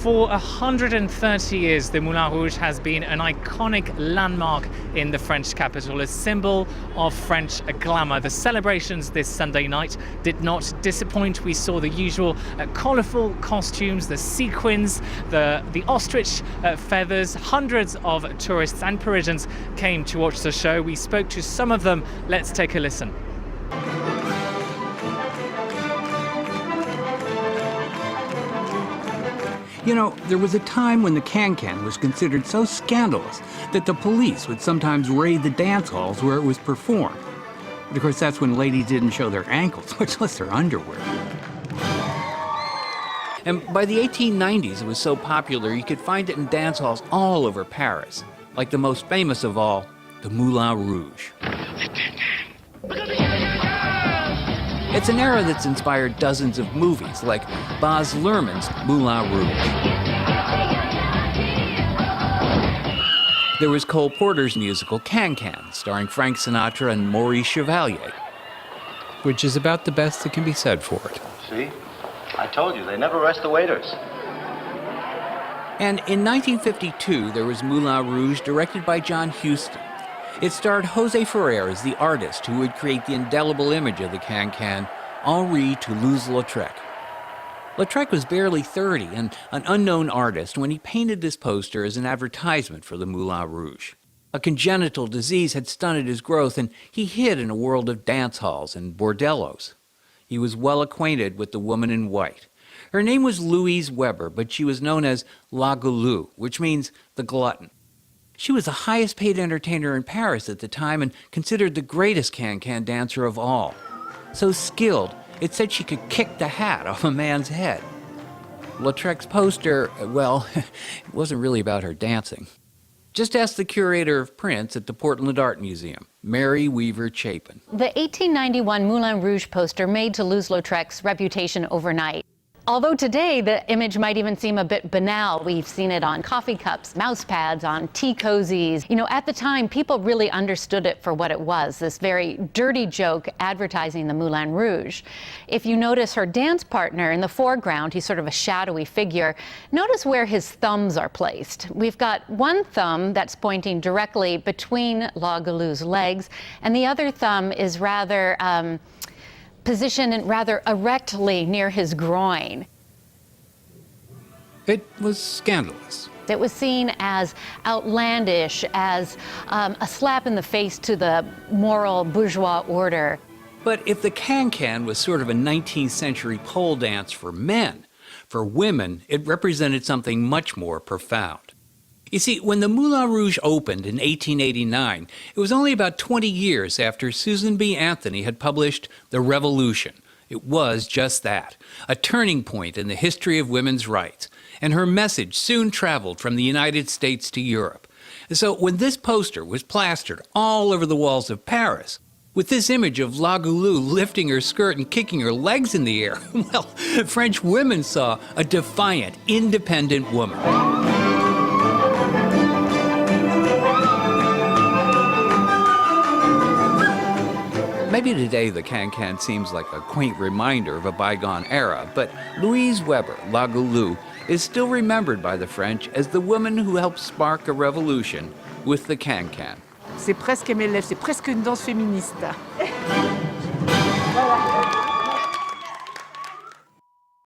For 130 years, the Moulin Rouge has been an iconic landmark in the French capital, a symbol of French glamour. The celebrations this Sunday night did not disappoint. We saw the usual colourful costumes, the sequins, the ostrich feathers. Hundreds of tourists and Parisians came to watch the show. We spoke to some of them. Let's take a listen. You know, there was a time when the can-can was considered so scandalous that the police would sometimes raid the dance halls where it was performed. But of course, that's when ladies didn't show their ankles, much less their underwear. And by the 1890s, it was so popular you could find it in dance halls all over Paris. Like the most famous of all, the Moulin Rouge. It's an era that's inspired dozens of movies, like Baz Luhrmann's Moulin Rouge. There was Cole Porter's musical Can-Can, starring Frank Sinatra and Maurice Chevalier, which is about the best that can be said for it. See? I told you, they never arrest the waiters. And in 1952, there was Moulin Rouge, directed by John Huston. It starred José Ferrer as the artist who would create the indelible image of the can-can, Henri Toulouse-Lautrec. Lautrec was barely 30 and an unknown artist when he painted this poster as an advertisement for the Moulin Rouge. A congenital disease had stunted his growth, and he hid in a world of dance halls and bordellos. He was well acquainted with the woman in white. Her name was Louise Weber, but she was known as La Goulou, which means the glutton. She was the highest paid entertainer in Paris at the time and considered the greatest can-can dancer of all. So skilled, it said she could kick the hat off a man's head. Lautrec's poster, well, it wasn't really about her dancing. Just ask the curator of prints at the Portland Art Museum, Mary Weaver Chapin. The 1891 Moulin Rouge poster made Toulouse-Lautrec's reputation overnight. Although today the image might even seem a bit banal. We've seen it on coffee cups, mouse pads, on tea cozies. You know, at the time, people really understood it for what it was, this very dirty joke advertising the Moulin Rouge. If you notice her dance partner in the foreground, he's sort of a shadowy figure. Notice where his thumbs are placed. We've got one thumb that's pointing directly between La Goulou's legs, and the other thumb is rather positioned rather erectly near his groin. It was scandalous. It was seen as outlandish, as a slap in the face to the moral bourgeois order. But if the can-can was sort of a 19th century pole dance for men, for women, it represented something much more profound. You see, when the Moulin Rouge opened in 1889, it was only about 20 years after Susan B. Anthony had published The Revolution. It was just that, a turning point in the history of women's rights, and her message soon traveled from the United States to Europe. So when this poster was plastered all over the walls of Paris, with this image of La Goulou lifting her skirt and kicking her legs in the air, well, French women saw a defiant, independent woman. Maybe today the can-can seems like a quaint reminder of a bygone era, but Louise Weber, La Goulou, is still remembered by the French as the woman who helped spark a revolution with the can-can. C'est presque MLF, c'est presque une danse féministe.